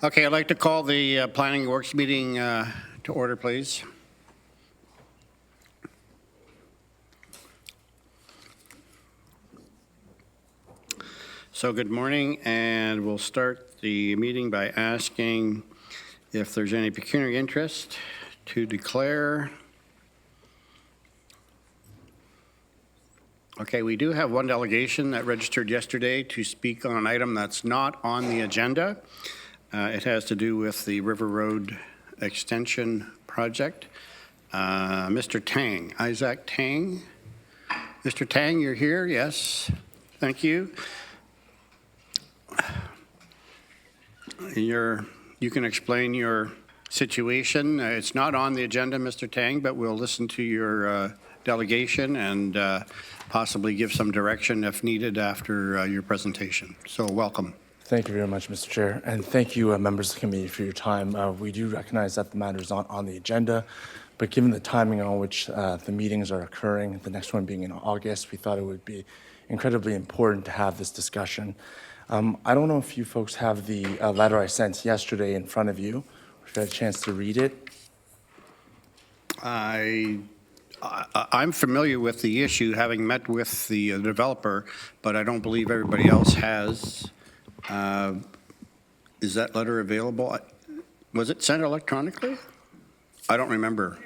Okay, I'd like to call the Planning Works meeting to order, please. So good morning, and we'll start the meeting by asking if there's any pecuniary interest to declare. Okay, we do have one delegation that registered yesterday to speak on an item that's not on the agenda. It has to do with the River Road Extension Project. Mr. Tang, Isaac Tang. Mr. Tang, you're here? Yes. Thank you. You can explain your situation. It's not on the agenda, Mr. Tang, but we'll listen to your delegation and possibly give some direction if needed after your presentation. So welcome. Thank you very much, Mr. Chair, and thank you, members of the committee, for your time. We do recognize that the matter is not on the agenda, but given the timing on which the meetings are occurring, the next one being in August, we thought it would be incredibly important to have this discussion. I don't know if you folks have the letter I sent yesterday in front of you, if you had a chance to read it. I'm familiar with the issue, having met with the developer, but I don't believe everybody else has. Is that letter available? Was it sent electronically? I don't remember.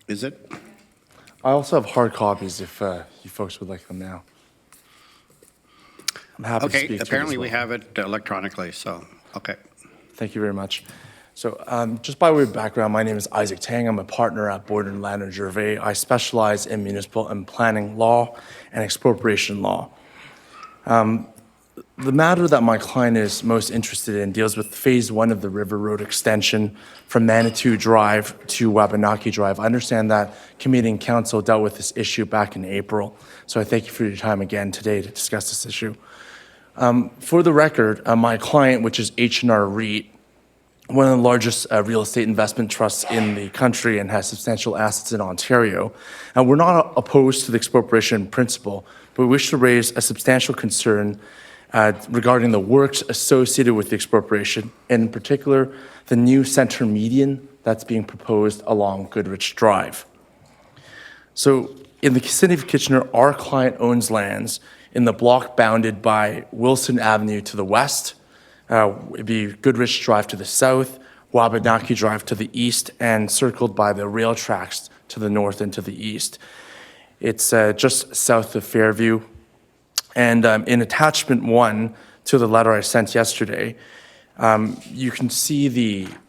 Is it? I also have hard copies if you folks would like them now. I'm happy to speak to it. Okay, apparently we have it electronically, so, okay. Thank you very much. So just by way of background, my name is Isaac Tang. I'm a partner at Borden Ladner Gervais. I specialize in municipal and planning law and expropriation law. The matter that my client is most interested in deals with phase one of the River Road extension from Manitou Drive to Wabanaki Drive. I understand that committee and council dealt with this issue back in April, so I thank you for your time again today to discuss this issue. For the record, my client, which is H&R REIT, one of the largest real estate investment trusts in the country and has substantial assets in Ontario. And we're not opposed to the expropriation principle, but we wish to raise a substantial concern regarding the works associated with the expropriation, and in particular, the new center median that's being proposed along Goodrich Drive. So in the city of Kitchener, our client owns lands in the block bounded by Wilson Avenue to the west, it'd be Goodrich Drive to the south, Wabanaki Drive to the east, and circled by the rail tracks to the north and to the east. It's just south of Fairview. And in attachment 1 to the letter I sent yesterday, you can see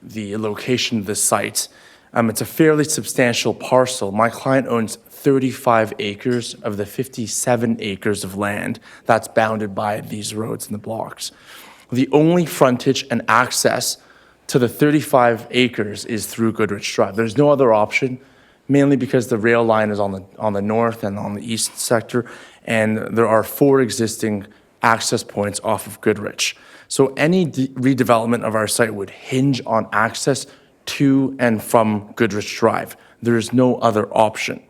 the location of the site. It's a fairly substantial parcel. My client owns 35 acres of the 57 acres of land that's bounded by these roads and the blocks. The only frontage and access to the 35 acres is through Goodrich Drive. There's no other option, mainly because the rail line is on the north and on the east sector, and there are 4 existing access points off of Goodrich. So any redevelopment of our site would hinge on access to and from Goodrich Drive. There is no other option.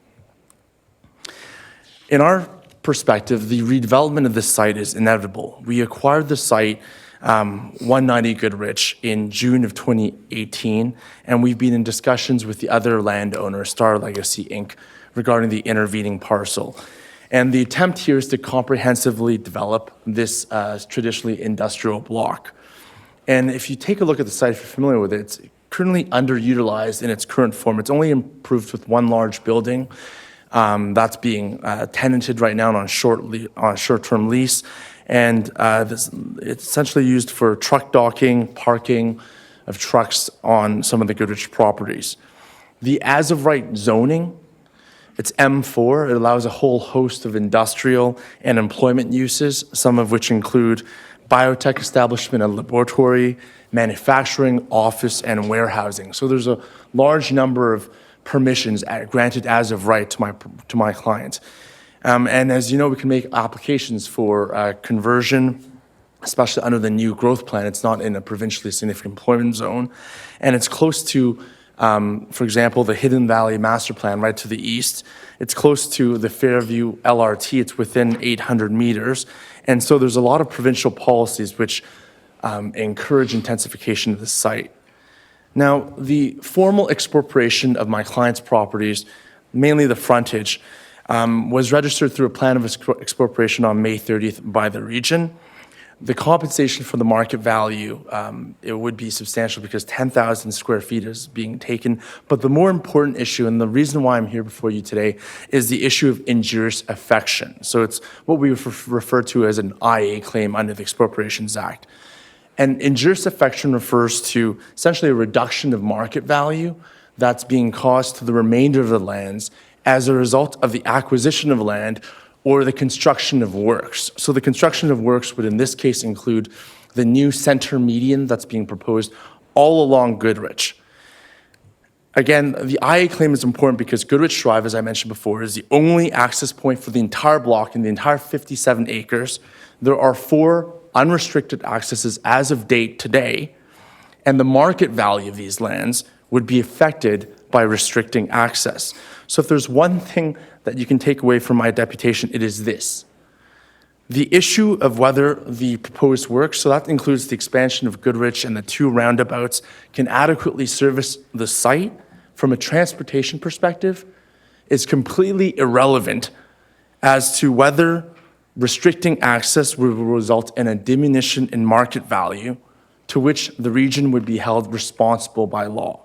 In our perspective, the redevelopment of this site is inevitable. We acquired the site 190 Goodrich in June of 2018, and we've been in discussions with the other landowner, Star Legacy Inc., regarding the intervening parcel. And the attempt here is to comprehensively develop this traditionally industrial block. And if you take a look at the site, if you're familiar with it, it's currently underutilized in its current form. It's only improved with one large building that's being tenanted right now on a short-term lease. And it's essentially used for truck docking, parking of trucks on some of the Goodrich properties. The as-of-right zoning, it's M4. It allows a whole host of industrial and employment uses, some of which include biotech establishment and laboratory, manufacturing, office, and warehousing. So there's a large number of permissions granted as of right to my client. And as you know, we can make applications for conversion, especially under the new growth plan. It's not in a provincially significant employment zone. And it's close to, for example, the Hidden Valley Master Plan right to the east. It's close to the Fairview LRT. It's within 800 meters. And so there's a lot of provincial policies which encourage intensification of the site. Now, the formal expropriation of my client's properties, mainly the frontage, was registered through a plan of expropriation on May 30th by the region. The compensation for the market value, it would be substantial because 10,000 square feet is being taken. But the more important issue, and the reason why I'm here before you today, is the issue of injurious affection. So it's what we refer to as an IA claim under the Expropriations Act. And injurious affection refers to essentially a reduction of market value that's being caused to the remainder of the lands as a result of the acquisition of land or the construction of works. So the construction of works would in this case include the new center median that's being proposed all along Goodrich. Again, the IA claim is important because Goodrich Drive, as I mentioned before, is the only access point for the entire block in the entire 57 acres. There are 4 unrestricted accesses as of date today, and the market value of these lands would be affected by restricting access. So if there's one thing that you can take away from my deputation, it is this. The issue of whether the proposed works, so that includes the expansion of Goodrich and the 2 roundabouts, can adequately service the site from a transportation perspective is completely irrelevant as to whether restricting access will result in a diminution in market value to which the region would be held responsible by law.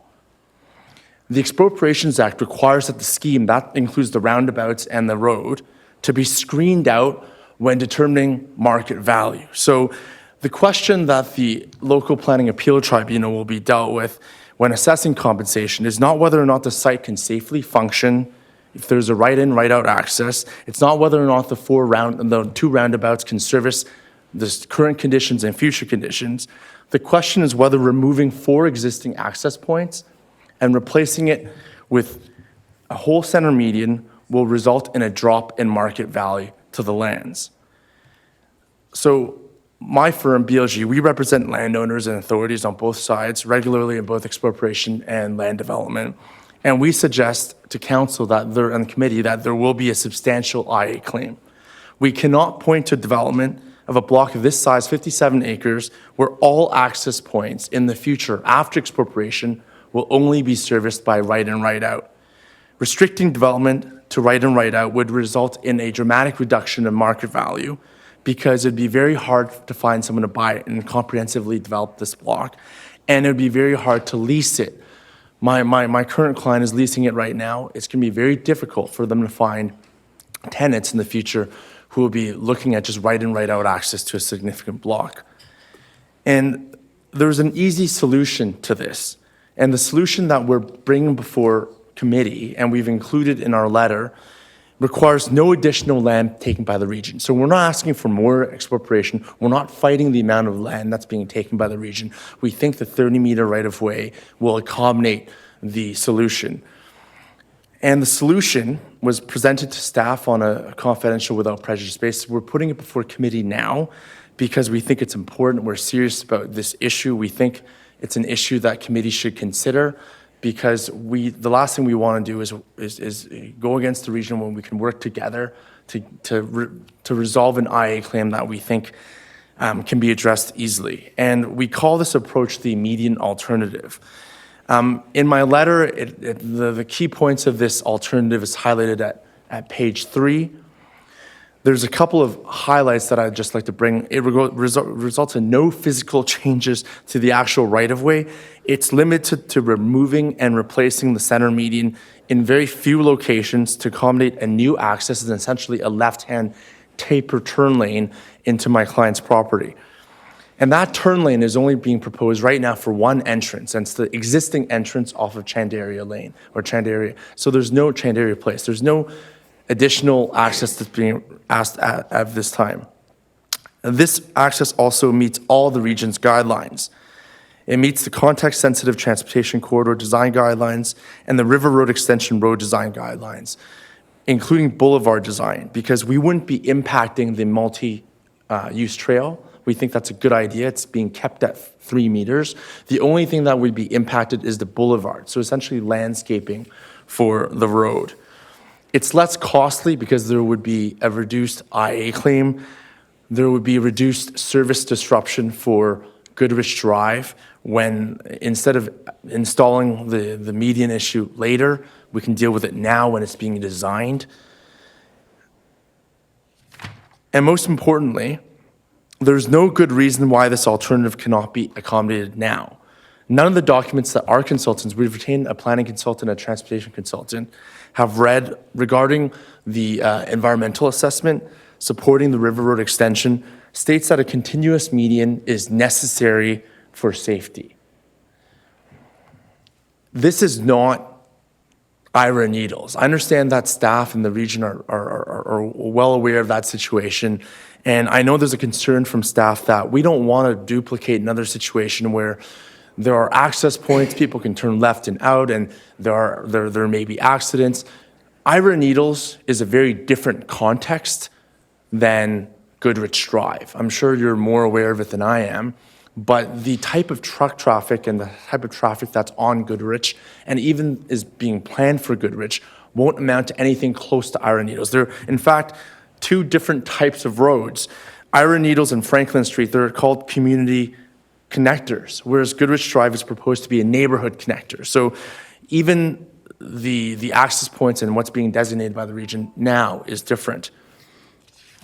The Expropriations Act requires that the scheme, that includes the roundabouts and the road, to be screened out when determining market value. So the question that the Local Planning Appeal Tribunal will be dealt with when assessing compensation is not whether or not the site can safely function, if there's a right-in, right-out access. It's not whether or not the 2 roundabouts can service the current conditions and future conditions. The question is whether removing 4 existing access points and replacing it with a whole center median will result in a drop in market value to the lands. So my firm, BLG, we represent landowners and authorities on both sides regularly in both expropriation and land development. And we suggest to council and the committee that there will be a substantial IA claim. We cannot point to development of a block of this size, 57 acres, where all access points in the future after expropriation will only be serviced by right in, right out. Restricting development to right in, right out would result in a dramatic reduction in market value because it'd be very hard to find someone to buy it and comprehensively develop this block. And it'd be very hard to lease it. My current client is leasing it right now. It's gonna be very difficult for them to find tenants in the future who will be looking at just right in, right out access to a significant block. And there's an easy solution to this. And the solution that we're bringing before committee, and we've included in our letter, requires no additional land taken by the region. So we're not asking for more expropriation. We're not fighting the amount of land that's being taken by the region. We think the 30-meter right-of-way will accommodate the solution. And the solution was presented to staff on a confidential without prejudice basis. We're putting it before committee now because we think it's important. We're serious about this issue. We think it's an issue that committee should consider because the last thing we want to do is go against the region when we can work together to resolve an IA claim that we think can be addressed easily. And we call this approach the median alternative. In my letter, the key points of this alternative is highlighted at page 3. There's a couple of highlights that I'd just like to bring. It results in no physical changes to the actual right-of-way. It's limited to removing and replacing the center median in very few locations to accommodate a new access and essentially a left-hand taper turn lane into my client's property. And that turn lane is only being proposed right now for one entrance, and it's the existing entrance off of Chandaria Lane, or Chandaria. So there's no Chandaria Place. There's no additional access that's being asked at this time. This access also meets all the region's guidelines. It meets the context-sensitive transportation corridor design guidelines and the River Road Extension road design guidelines, including boulevard design, because we wouldn't be impacting the multi-use trail. We think that's a good idea. It's being kept at 3 meters. The only thing that would be impacted is the boulevard, so essentially landscaping for the road. It's less costly because there would be a reduced IA claim. There would be reduced service disruption for Goodrich Drive, when instead of installing the median issue later, we can deal with it now when it's being designed. And most importantly, there's no good reason why this alternative cannot be accommodated now. None of the documents that our consultants, we've retained a planning consultant, a transportation consultant, have read regarding the environmental assessment supporting the River Road extension states that a continuous median is necessary for safety. This is not Ira Needles. I understand that staff in the region are well aware of that situation, and I know there's a concern from staff that we don't want to duplicate another situation where there are access points, people can turn left and out, and there may be accidents. Ira Needles is a very different context than Goodrich Drive. I'm sure you're more aware of it than I am, but the type of truck traffic and the type of traffic that's on Goodrich and even is being planned for Goodrich won't amount to anything close to Ira Needles. They're, in fact, two different types of roads. Ira Needles and Franklin Street, they're called community connectors, whereas Goodrich Drive is proposed to be a neighborhood connector. So even the access points and what's being designated by the region now is different.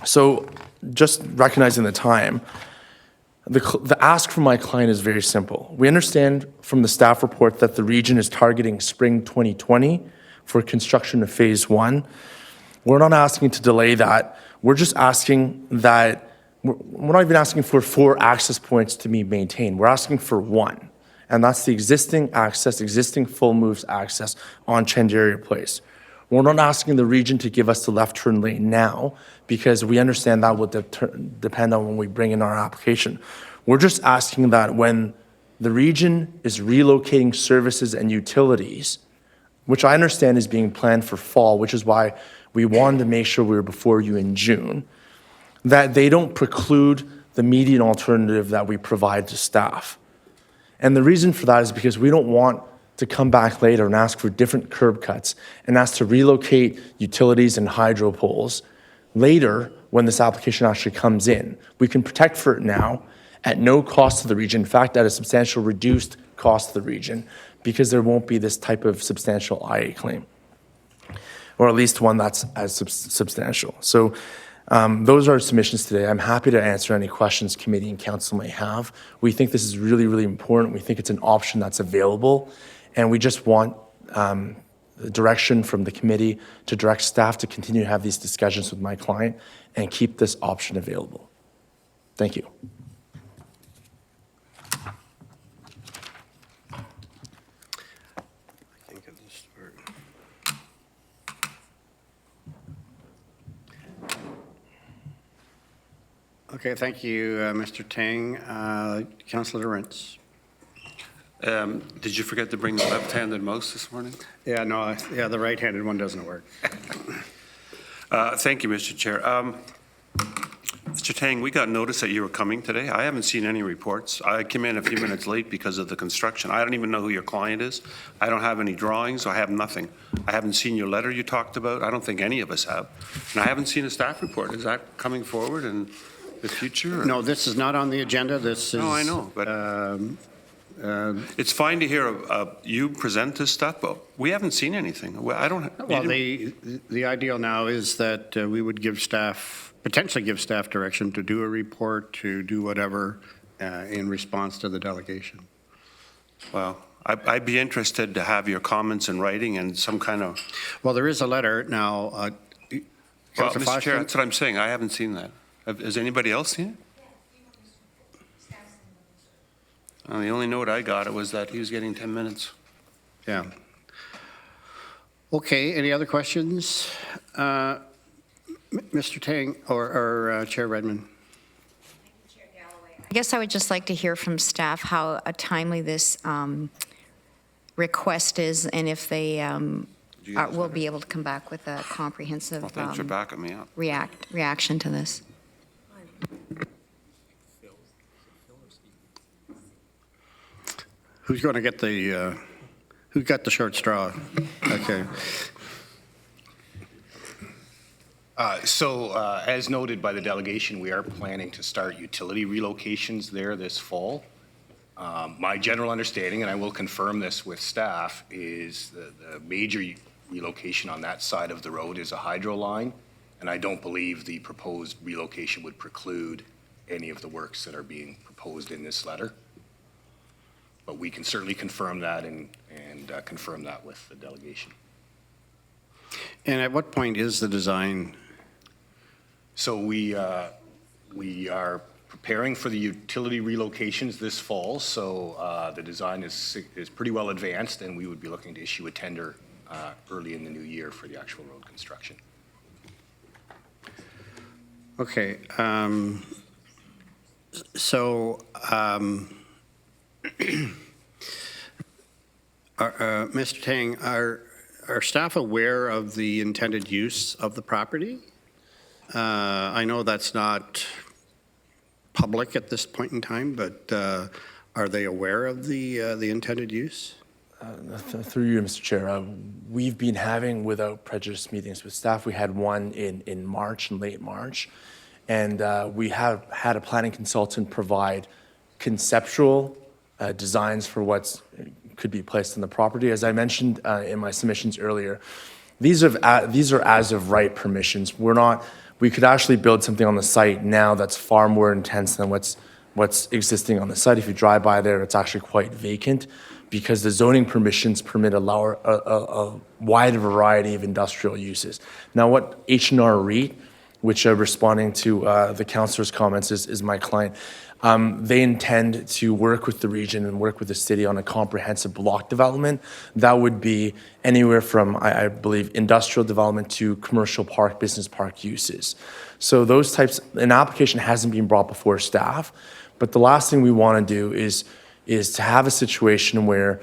So just recognizing the time, the ask from my client is very simple. We understand from the staff report that the region is targeting spring 2020 for construction of phase 1. We're not asking to delay that. We're just asking that, we're not even asking for 4 access points to be maintained. We're asking for 1, and that's the existing access, existing full moves access on Chandaria Place. We're not asking the region to give us the left turn lane now because we understand that will depend on when we bring in our application. We're just asking that when the region is relocating services and utilities, which I understand is being planned for fall, which is why we wanted to make sure we were before you in June, that they don't preclude the median alternative that we provide to staff. And the reason for that is because we don't want to come back later and ask for different curb cuts and ask to relocate utilities and hydro poles later when this application actually comes in. We can protect for it now at no cost to the region, in fact, at a substantial reduced cost to the region, because there won't be this type of substantial IA claim, or at least one that's as substantial. So those are our submissions today. I'm happy to answer any questions committee and council may have. We think this is really, really important. We think it's an option that's available. And we just want the direction from the committee to direct staff to continue to have these discussions with my client and keep this option available. Thank you. Okay, thank you, Mr. Tang. Councillor Lawrence. Did you forget to bring the left-handed mouse this morning? Yeah, no, the right-handed one doesn't work. Thank you, Mr. Chair. Mr. Tang, we got notice that you were coming today. I haven't seen any reports. I came in a few minutes late because of the construction. I don't even know who your client is. I don't have any drawings. I have nothing. I haven't seen your letter you talked about. I don't think any of us have. And I haven't seen a staff report. Is that coming forward in the future? Or? No, this is not on the agenda. This is... No, I know, but... it's fine to hear you present this stuff, but we haven't seen anything. I don't. Well, the ideal now is that we would give staff, potentially give staff direction to do a report, to do whatever in response to the delegation. Well, I'd be interested to have your comments in writing and some kind of. Well, there is a letter now. Well, Mr. Chair, that's what I'm saying. I haven't seen that. Has anybody else seen it? The only note I got was that he was getting 10 minutes. Yeah. Okay, any other questions? Mr. Tang or Chair Redmond? I guess I would just like to hear from staff how timely this request is and if they will be able to come back with a comprehensive Well, thanks for backing me up. reaction to this. Who's going to get the, who's got the short straw? Okay. As noted by the delegation, we are planning to start utility relocations there this fall. My general understanding, and I will confirm this with staff, is the major relocation on that side of the road is a hydro line, and I don't believe the proposed relocation would preclude any of the works that are being proposed in this letter. But we can certainly confirm that and confirm that with the delegation. And at what point is the design? So we are preparing for the utility relocations this fall, so the design is pretty well advanced, and we would be looking to issue a tender early in the new year for the actual road construction. Okay. So, Mr. Tang, are staff aware of the intended use of the property? I know that's not public at this point in time, but are they aware of the intended use? Through you, Mr. Chair, we've been having without prejudice meetings with staff. We had one in March, in late March, and we have had a planning consultant provide conceptual designs for what could be placed on the property. As I mentioned in my submissions earlier, these are as of right permissions. We could actually build something on the site now that's far more intense than what's existing on the site. If you drive by there, it's actually quite vacant because the zoning permissions permit a wide variety of industrial uses. Now, what H&R REIT, which responding to the councillor's comments is my client, they intend to work with the region and work with the city on a comprehensive block development that would be anywhere from, I believe, industrial development to commercial park, business park uses. So those types, an application hasn't been brought before staff, but the last thing we want to do is to have a situation where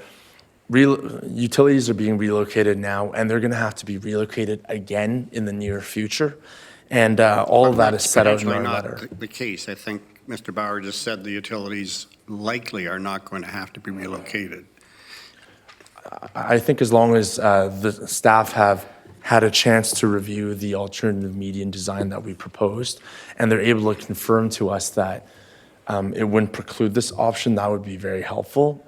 utilities are being relocated now, and they're going to have to be relocated again in the near future. And all of that is set out in our letter. Potentially not the case. I think Mr. Bauer just said the utilities likely are not going to have to be relocated. I think as long as the staff have had a chance to review the alternative median design that we proposed, and they're able to confirm to us that it wouldn't preclude this option, that would be very helpful.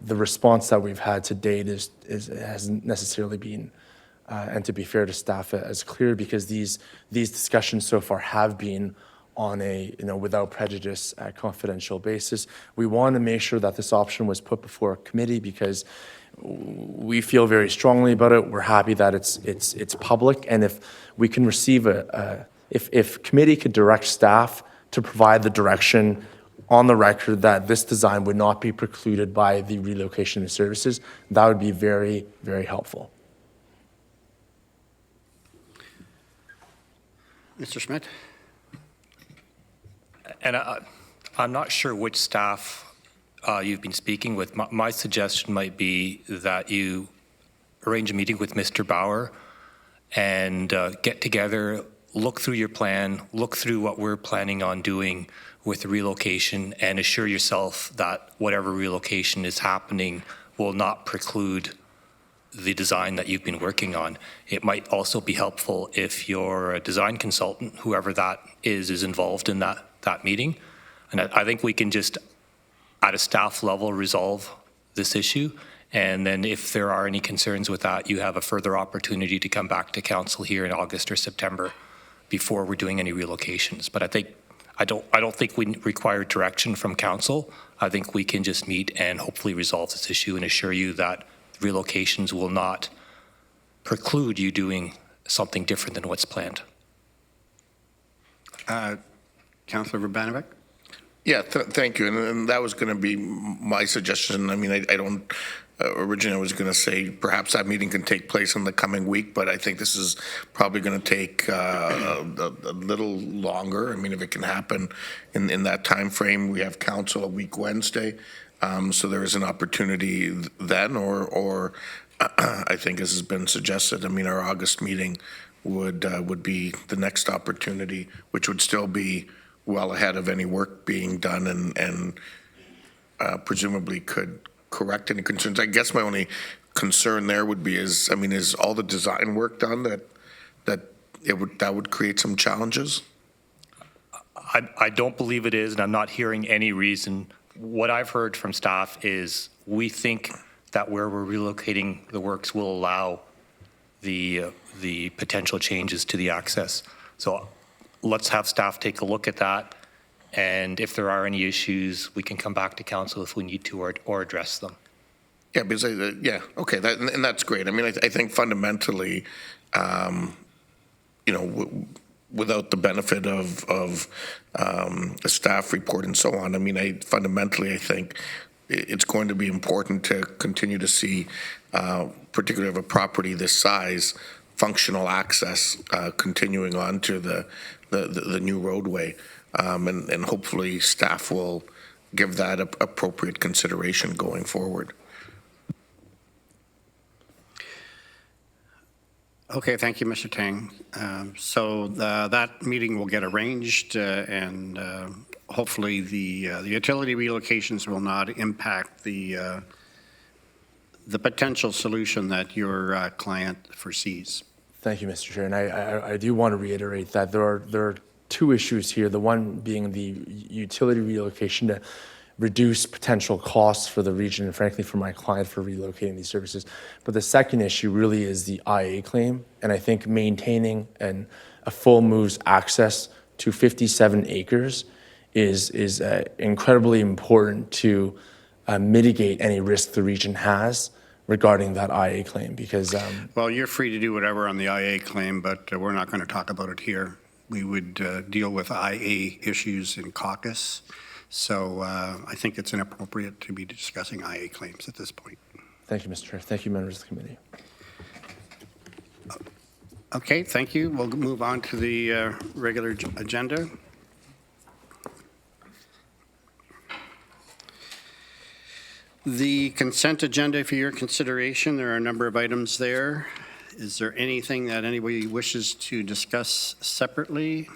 The response that we've had to date hasn't necessarily been, and to be fair to staff, as clear, because these discussions so far have been on a without prejudice confidential basis. We want to make sure that this option was put before a committee because we feel very strongly about it. We're happy that it's public, and if we can receive if committee could direct staff to provide the direction on the record that this design would not be precluded by the relocation of services, that would be very, very helpful. Mr. Schmidt? And I'm not sure which staff you've been speaking with. My suggestion might be that you arrange a meeting with Mr. Bauer and get together, look through your plan, look through what we're planning on doing with the relocation, and assure yourself that whatever relocation is happening will not preclude the design that you've been working on. It might also be helpful if your design consultant, whoever that is involved in that meeting. And I think we can just, at a staff level, resolve this issue. And then if there are any concerns with that, you have a further opportunity to come back to council here in August or September before we're doing any relocations. But I don't think we require direction from council. I think we can just meet and hopefully resolve this issue and assure you that relocations will not preclude you doing something different than what's planned. Councillor Urbanovic? Yeah, thank you. And that was going to be my suggestion. I mean, I don't, originally I was going to say perhaps that meeting can take place in the coming week, but I think this is probably going to take a little longer. I mean, if it can happen in that time frame, we have council a week Wednesday. So there is an opportunity then, or I think as has been suggested, I mean, our August meeting would be the next opportunity, which would still be well ahead of any work being done and presumably could correct any concerns. I guess my only concern there would be is all the design work done that would create some challenges? I don't believe it is, and I'm not hearing any reason what I've heard from staff is we think that where we're relocating the works will allow the potential changes to the access. So let's have staff take a look at that. And if there are any issues, we can come back to council if we need to or address them. Yeah, because, okay, and that's great. I mean, I think fundamentally, without the benefit of a staff report and so on, I mean, fundamentally, I think it's going to be important to continue to see, particularly of a property this size, functional access continuing on to the new roadway. And hopefully staff will give that appropriate consideration going forward. Okay, thank you, Mr. Tang. So that meeting will get arranged, and hopefully the utility relocations will not impact the potential solution that your client foresees. Thank you, Mr. Chair. And I do want to reiterate that there are two issues here. The one being the utility relocation to reduce potential costs for the region and frankly for my client for relocating these services. But the second issue really is the IA claim. And I think maintaining a full moves access to 57 acres is incredibly important to mitigate any risk the region has regarding that IA claim because... Well, you're free to do whatever on the IA claim, but we're not going to talk about it here. We would deal with IA issues in caucus. So I think it's inappropriate to be discussing IA claims at this point. Thank you, Mr. Chair. Thank you, members of the committee. Okay, thank you. We'll move on to the regular agenda. The consent agenda for your consideration. There are a number of items there. Is there anything that anybody wishes to discuss separately?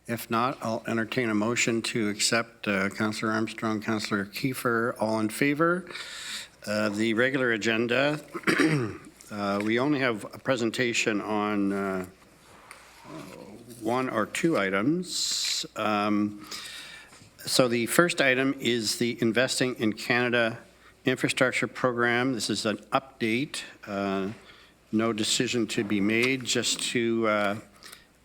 If not, I'll entertain a motion to accept Councillor Armstrong, Councillor Kiefer, all in favor. The regular agenda, we only have a presentation on one or two items. So the first item is the Investing in Canada Infrastructure Program. This is an update. No decision to be made, just to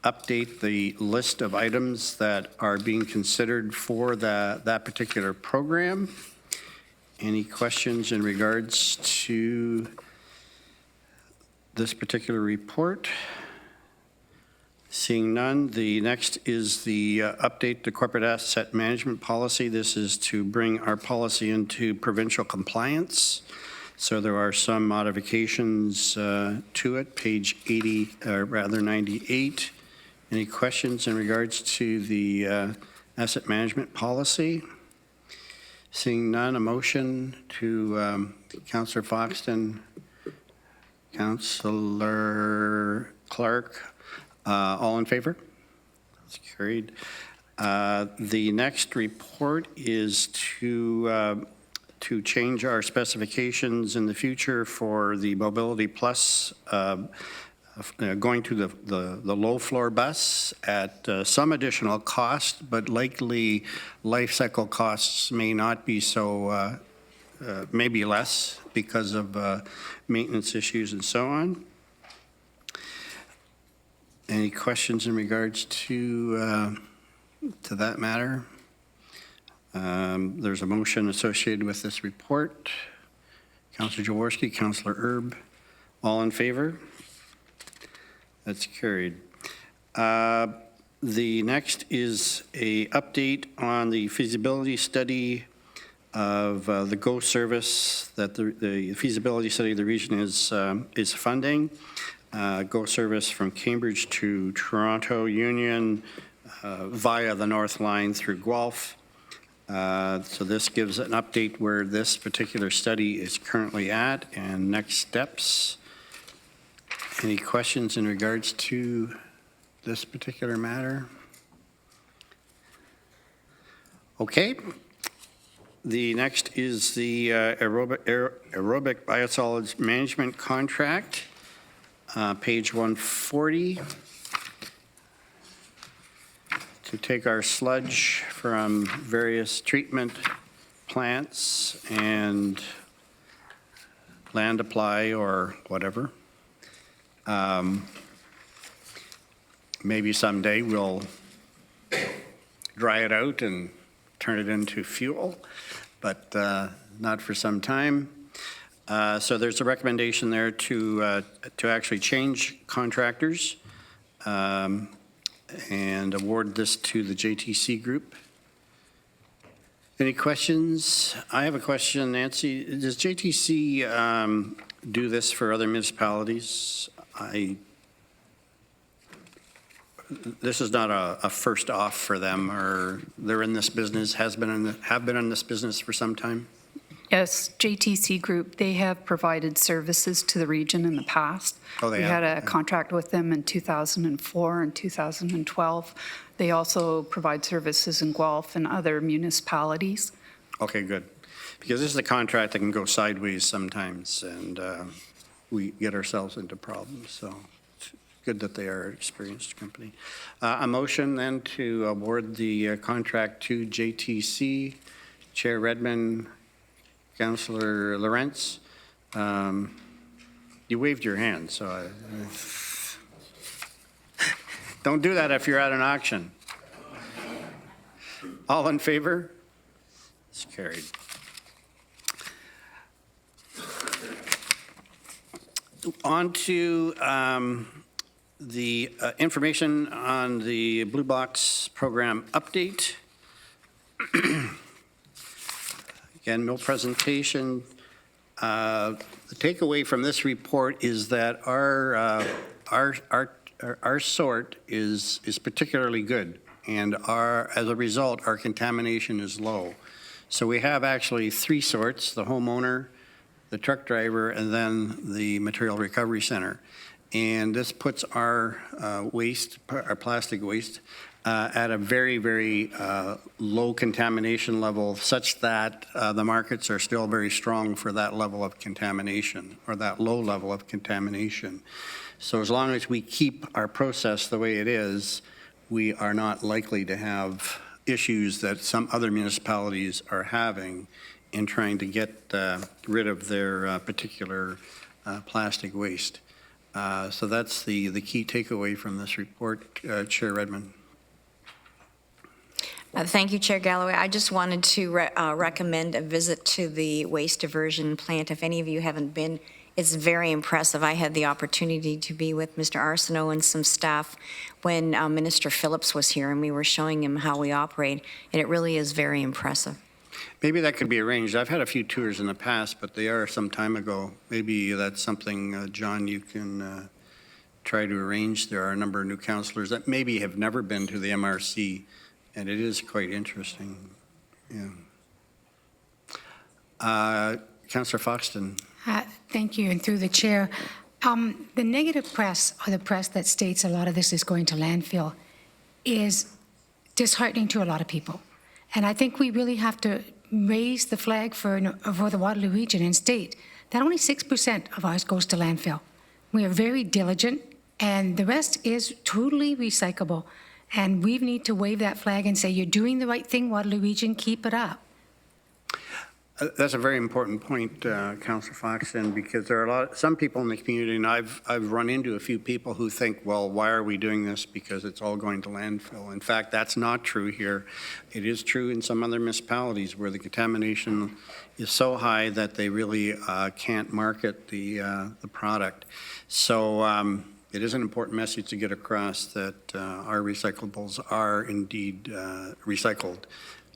update the list of items that are being considered for that particular program. Any questions in regards to this particular report? Seeing none, the next is the update to corporate asset management policy. This is to bring our policy into provincial compliance. So there are some modifications to it, page 80, or rather 98. Any questions in regards to the asset management policy? Seeing none, a motion to Councillor Foxton, Councillor Clark, all in favor? That's carried. The next report is to change our specifications in the future for the MobilityPLUS going to the low floor bus at some additional cost, but likely life cycle costs may not be so, maybe less because of maintenance issues and so on. Any questions in regards to that matter? There's a motion associated with this report. Councillor Jaworski, Councillor Erb, all in favor? That's carried. The next is a update on the feasibility study of the GO service that the feasibility study of the region is funding. GO service from Cambridge to Toronto Union via the North Line through Guelph. So this gives an update where this particular study is currently at and next steps. Any questions in regards to this particular matter? Okay. The next is the Aerobic Biosolids Management Contract, page 140. to take our sludge from various treatment plants and land apply or whatever. Maybe someday we'll dry it out and turn it into fuel, but not for some time. So there's a recommendation there to actually change contractors and award this to the JTC group. Any questions? I have a question, Nancy. Does JTC do this for other municipalities? This is not a first off for them, or they're in this business, have been in this business for some time? Yes, JTC Group, they have provided services to the region in the past. Oh, they We have? had a contract with them in 2004 and 2012. They also provide services in Guelph and other municipalities. Okay, good. Because this is a contract that can go sideways sometimes, and we get ourselves into problems, so it's good that they are an experienced company. A motion then to award the contract to JTC. Chair Redmond, Councillor Lawrence. You waved your hand, so don't do that if you're at an auction. All in favor? It's carried. On to the information on the Blue Box program update. Again, no presentation. The takeaway from this report is that our sort is particularly good, and as a result, our contamination is low. So we have actually 3 sorts: the homeowner, the truck driver, and then the material recovery center. And this puts our waste, our plastic waste, at a very, very low contamination level, such that the markets are still very strong for that level of contamination, or that low level of contamination. So as long as we keep our process the way it is, we are not likely to have issues that some other municipalities are having in trying to get rid of their particular plastic waste. So that's the key takeaway from this report, Chair Redmond. Thank you, Chair Galloway. I just wanted to recommend a visit to the waste diversion plant. If any of you haven't been, it's very impressive. I had the opportunity to be with Mr. Arsenault and some staff when Minister Phillips was here, and we were showing him how we operate, and it really is very impressive. Maybe that could be arranged. I've had a few tours in the past, but they are some time ago. Maybe that's something, John, you can try to arrange. There are a number of new councillors that maybe have never been to the MRC, and it is quite interesting. Yeah. Councillor Foxton. Thank you, and through the chair. The negative press, or the press that states a lot of this is going to landfill, is disheartening to a lot of people. And I think we really have to raise the flag for the Waterloo region and state that only 6% of ours goes to landfill. We are very diligent, and the rest is totally recyclable. And we need to wave that flag and say, you're doing the right thing, Waterloo region, keep it up. That's a very important point, Councillor Foxton, because there are some people in the community, and I've run into a few people who think, well, why are we doing this? Because it's all going to landfill. In fact, that's not true here. It is true in some other municipalities where the contamination is so high that they really can't market the product. So it is an important message to get across that our recyclables are indeed recycled.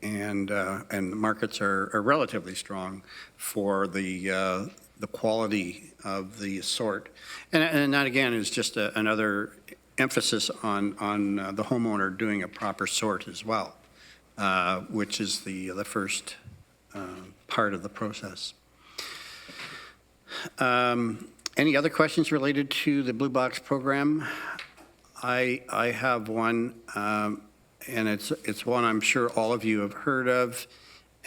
And the markets are relatively strong for the quality of the sort. And that, again, is just another emphasis on the homeowner doing a proper sort as well, which is the first part of the process. Any other questions related to the Blue Box program? I have one. And it's one I'm sure all of you have heard of,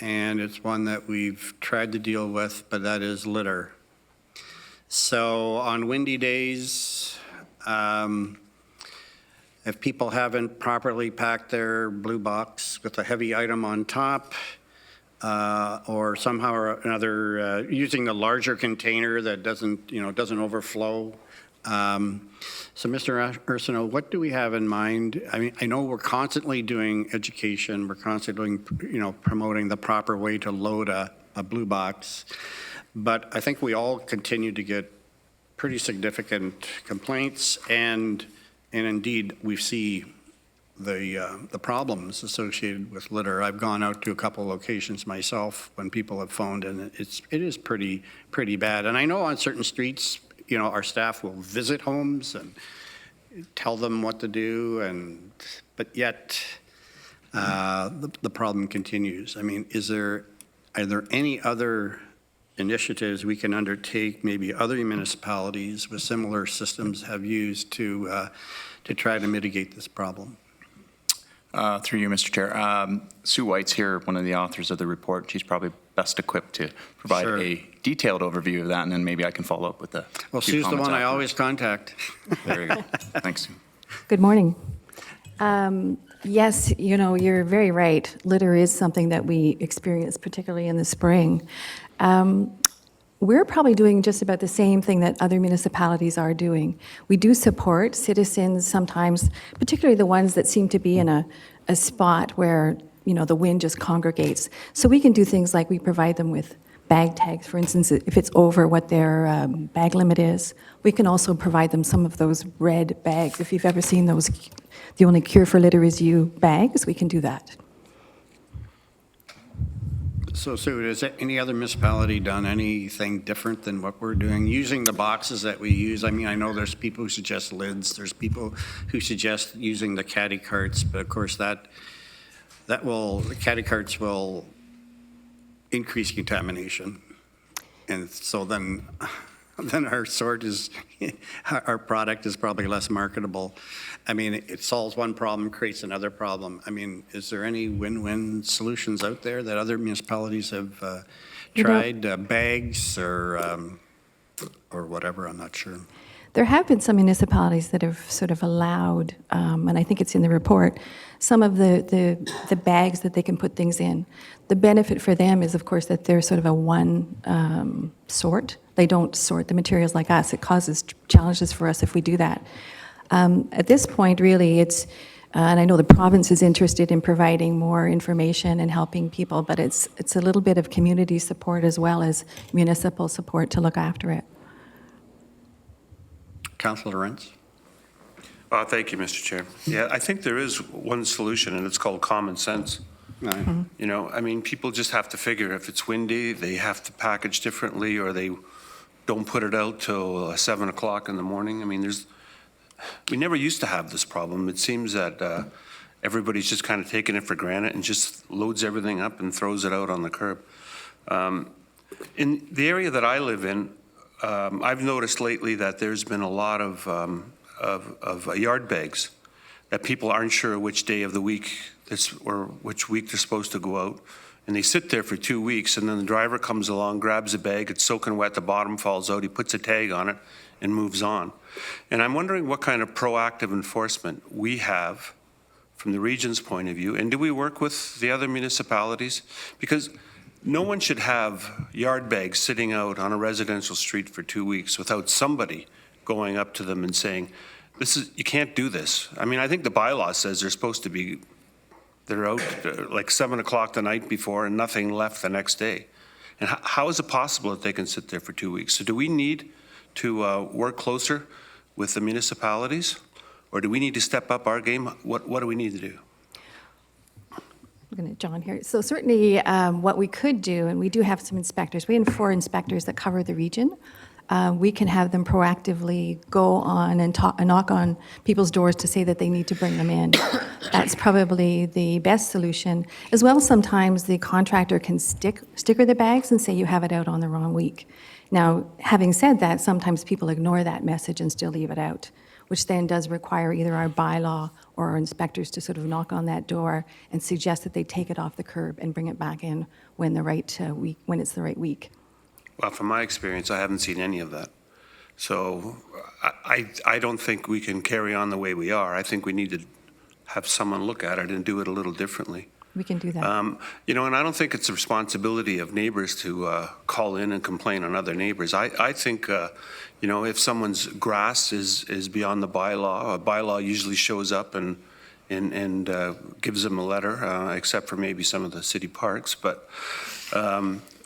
and it's one that we've tried to deal with, but that is litter. So on windy days, if people haven't properly packed their blue box with a heavy item on top, or somehow or another using the larger container that doesn't overflow. So, Mr. Arsenault, what do we have in mind? I mean, I know we're constantly doing education, we're constantly doing, promoting the proper way to load a blue box, but I think we all continue to get pretty significant complaints, and indeed we see the problems associated with litter. I've gone out to a couple locations myself when people have phoned, and it is pretty bad. And I know on certain streets, our staff will visit homes and tell them what to do, but yet the problem continues. I mean, are there any other initiatives we can undertake, maybe other municipalities with similar systems have used to try to mitigate this problem? Through you, Mr. Chair. Sue White's here, one of the authors of the report. She's probably best equipped to provide a detailed overview of that, and then maybe I can follow up with a Well, few Sue's the one comments I afterwards. always contact. There you go. Thanks, Sue. Good morning. Yes, you're very right. Litter is something that we experience, particularly in the spring. We're probably doing just about the same thing that other municipalities are doing. We do support citizens sometimes, particularly the ones that seem to be in a spot where, the wind just congregates. So we can do things like we provide them with bag tags, for instance, if it's over what their bag limit is. We can also provide them some of those red bags. If you've ever seen those, the only cure for litter is you bags, we can do that. So, Sue, has any other municipality done anything different than what we're doing, using the boxes that we use? I mean, I know there's people who suggest lids, there's people who suggest using the caddy carts, but of course the caddy carts will increase contamination. And so then our product is probably less marketable. I mean, it solves one problem, creates another problem. I mean, is there any win-win solutions out there that other municipalities have tried, bags or whatever? I'm not sure. There have been some municipalities that have sort of allowed, and I think it's in the report, some of the bags that they can put things in. The benefit for them is, of course, that they're sort of a one sort. They don't sort the materials like us. It causes challenges for us if we do that. At this point, really, it's, and I know the province is interested in providing more information and helping people, but it's a little bit of community support as well as municipal support to look after it. Councillor Lawrence? Thank you, Mr. Chair. Yeah, I think there is one solution, and it's called common sense. I mean, people just have to figure if it's windy, they have to package differently, or they don't put it out till 7 o'clock in the morning. I mean, we never used to have this problem. It seems that everybody's just kind of taking it for granted and just loads everything up and throws it out on the curb. In the area that I live in, I've noticed lately that there's been a lot of yard bags that people aren't sure which day of the week or which week they're supposed to go out. And they sit there for 2 weeks, and then the driver comes along, grabs a bag, it's soaking wet, the bottom falls out, he puts a tag on it and moves on. And I'm wondering what kind of proactive enforcement we have from the region's point of view, and do we work with the other municipalities? Because no one should have yard bags sitting out on a residential street for 2 weeks without somebody going up to them and saying, you can't do this. I mean, I think the bylaw says they're out like 7 o'clock the night before and nothing left the next day. And how is it possible that they can sit there for 2 weeks? So do we need to work closer with the municipalities, or do we need to step up our game? What do we need to do? I'm going to John here. So certainly what we could do, and we do have some inspectors. We have 4 inspectors that cover the region. We can have them proactively go on and knock on people's doors to say that they need to bring them in. That's probably the best solution. As well, sometimes the contractor can sticker the bags and say you have it out on the wrong week. Now, having said that, sometimes people ignore that message and still leave it out, which then does require either our bylaw or our inspectors to sort of knock on that door and suggest that they take it off the curb and bring it back in when it's the right week. Well, from my experience, I haven't seen any of that. So I don't think we can carry on the way we are. I think we need to have someone look at it and do it a little differently. We can do that. You know, and I don't think it's the responsibility of neighbors to call in and complain on other neighbors. I think, you know, if someone's grass is beyond the bylaw, a bylaw usually shows up and gives them a letter, except for maybe some of the city parks. But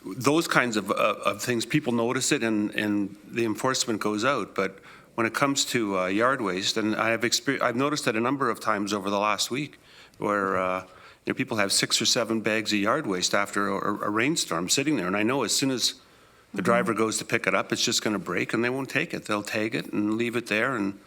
those kinds of things, people notice it and the enforcement goes out. But when it comes to yard waste, and I've noticed it a number of times over the last week where you know, people have 6 or 7 bags of yard waste after a rainstorm sitting there. And I know as soon as the driver goes to pick it up, it's just going to break and they won't take it. They'll tag it and leave it there. And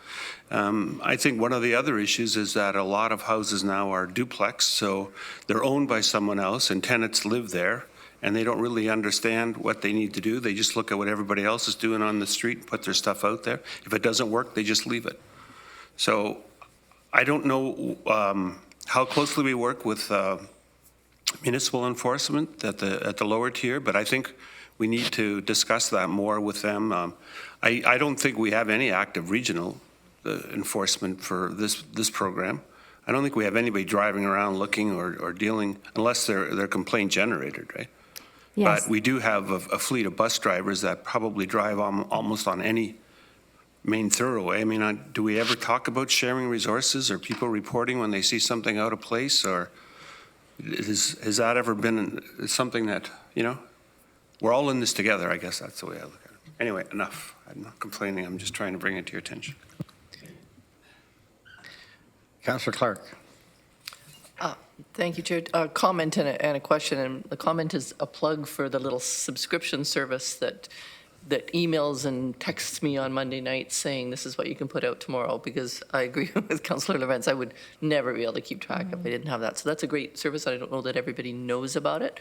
I think one of the other issues is that a lot of houses now are duplex, so they're owned by someone else and tenants live there and they don't really understand what they need to do. They just look at what everybody else is doing on the street and put their stuff out there. If it doesn't work, they just leave it. So I don't know how closely we work with municipal enforcement at the lower tier, but I think we need to discuss that more with them. I don't think we have any active regional enforcement for this program. I don't think we have anybody driving around looking or dealing, unless they're complaint generated, right? Yes. But we do have a fleet of bus drivers that probably drive almost on any main thoroughway. I mean, do we ever talk about sharing resources or people reporting when they see something out of place? Or has that ever been something that, you know, we're all in this together, I guess that's the way I look at it. Anyway, enough. I'm not complaining. I'm just trying to bring it to your attention. Councillor Clark. Thank you, Chair. A comment and a question. And the comment is a plug for the little subscription service that emails and texts me on Monday night saying this is what you can put out tomorrow, because I agree with Councillor Lorentz. I would never be able to keep track if I didn't have that. So that's a great service. I don't know that everybody knows about it.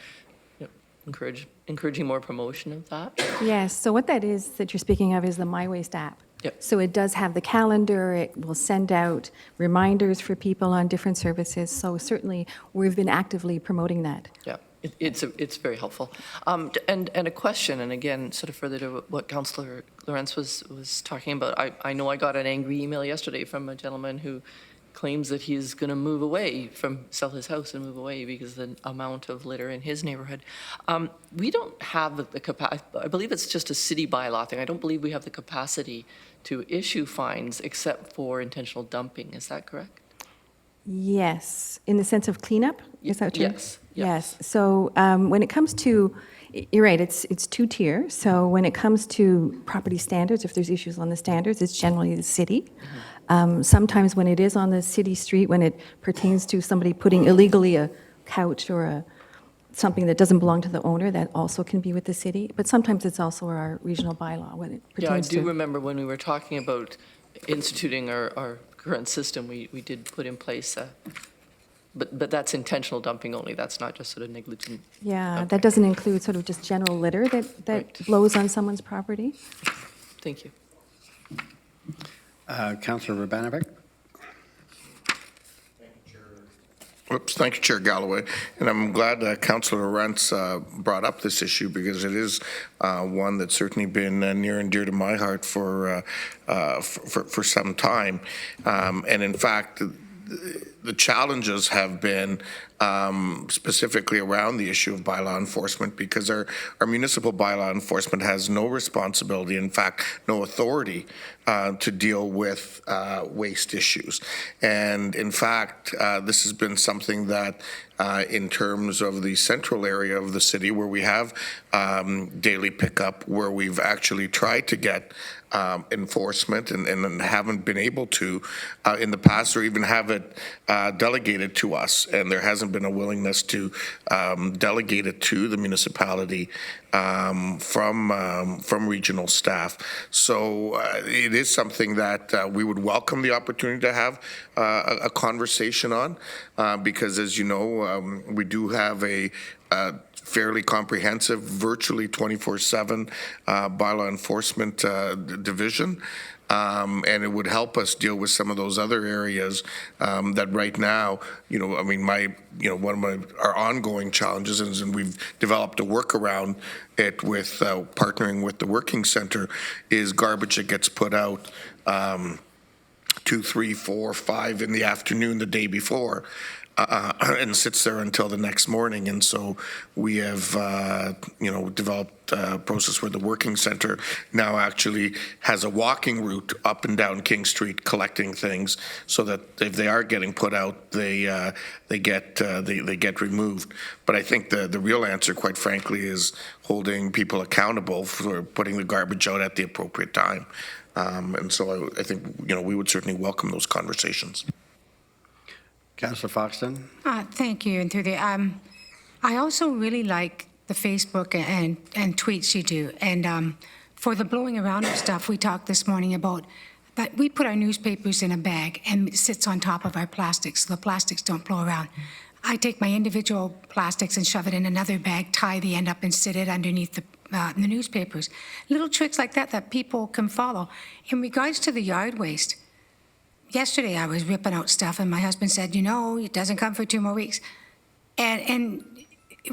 Encouraging more promotion of that. Yes, so what that is that you're speaking of is the My Waste app. Yep. So it does have the calendar, it will send out reminders for people on different services. So certainly, we've been actively promoting that. Yeah, it's very helpful. And a question, and again, sort of further to what Councillor Lorentz was talking about, I know I got an angry email yesterday from a gentleman who claims that he's going to move away sell his house and move away because of the amount of litter in his neighborhood. We don't have the capacity, I believe it's just a city bylaw thing. I don't believe we have the capacity to issue fines except for intentional dumping. Is that correct? Yes, in the sense of cleanup? Is that true? Yes. So when it comes to, you're right, it's 2-tier. So when it comes to property standards, if there's issues on the standards, it's generally the city. Sometimes when it is on the city street, when it pertains to somebody putting illegally a couch or something that doesn't belong to the owner, that also can be with the city. But sometimes it's also our regional bylaw when it pertains to. Yeah, I do remember when we were talking about instituting our current system, we did put in place, but that's intentional dumping only. That's not just sort of negligent. Yeah, Okay. that doesn't include sort of just general litter that Right. blows on someone's property. Thank you. Councillor Urbanovic. Oops, thank you, Chair Galloway. And I'm glad Councillor Lorentz brought up this issue, because it is one that's certainly been near and dear to my heart for some time. And in fact, the challenges have been specifically around the issue of bylaw enforcement, because our municipal bylaw enforcement has no responsibility, in fact, no authority to deal with waste issues. And in fact, this has been something that in terms of the central area of the city, where we have daily pickup, where we've actually tried to get enforcement and haven't been able to in the past, or even have it delegated to us, and there hasn't been a willingness to delegate it to the municipality from regional staff. So it is something that we would welcome the opportunity to have a conversation on, because as you know, we do have a fairly comprehensive, virtually 24/7 bylaw enforcement division. and it would help us deal with some of those other areas that right now, I mean, one of our ongoing challenges is, and we've developed a workaround it with partnering with the working center, is garbage that gets put out 2, 3, 4, 5 in the afternoon the day before. And sits there until the next morning. And so we have, developed a process where the working center now actually has a walking route up and down King Street collecting things, so that if they are getting put out, they get removed. But I think the real answer, quite frankly, is holding people accountable for putting the garbage out at the appropriate time. And so I think, we would certainly welcome those conversations. Councillor Foxton? Thank you, and through the, I also really like the Facebook and tweets you do. And for the blowing around of stuff, we talked this morning about that we put our newspapers in a bag and it sits on top of our plastics, so the plastics don't blow around. I take my individual plastics and shove it in another bag, tie the end up and sit it underneath the newspapers. Little tricks like that people can follow. In regards to the yard waste, yesterday I was ripping out stuff and my husband said, it doesn't come for 2 more weeks. And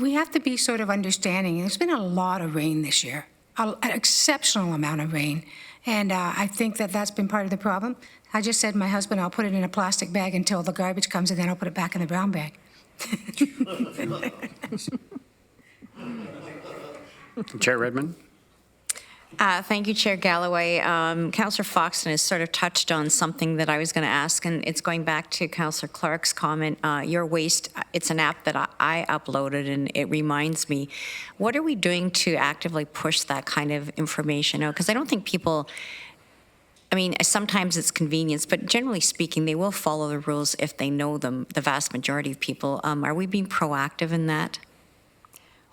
we have to be sort of understanding. There's been a lot of rain this year, an exceptional amount of rain. And I think that's been part of the problem. I just said to my husband, I'll put it in a plastic bag until the garbage comes and then I'll put it back in the brown bag. Chair Redmond? Thank you, Chair Galloway. Councillor Foxton has sort of touched on something that I was going to ask, and it's going back to Councillor Clark's comment. Your waste, it's an app that I uploaded, and it reminds me. What are we doing to actively push that kind of information out? Because I don't think people, sometimes it's convenience, but generally speaking, they will follow the rules if they know them, the vast majority of people. Are we being proactive in that?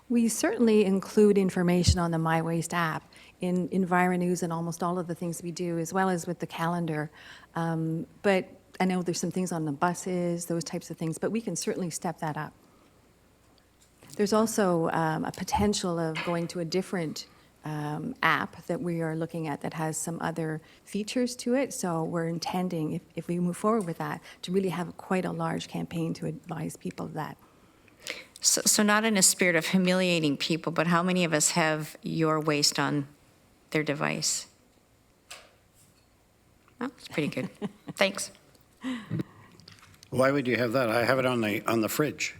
We certainly include information on the My Waste app in EnviroNews and almost all of the things we do, as well as with the calendar. But I know there's some things on the buses, those types of things, but we can certainly step that up. There's also a potential of going to a different app that we are looking at that has some other features to it. So we're intending, if we move forward with that, to really have quite a large campaign to advise people of that. So not in a spirit of humiliating people, but how many of us have your waste on their device? Oh, it's pretty good. Thanks. Why would you have that? I have it on the fridge.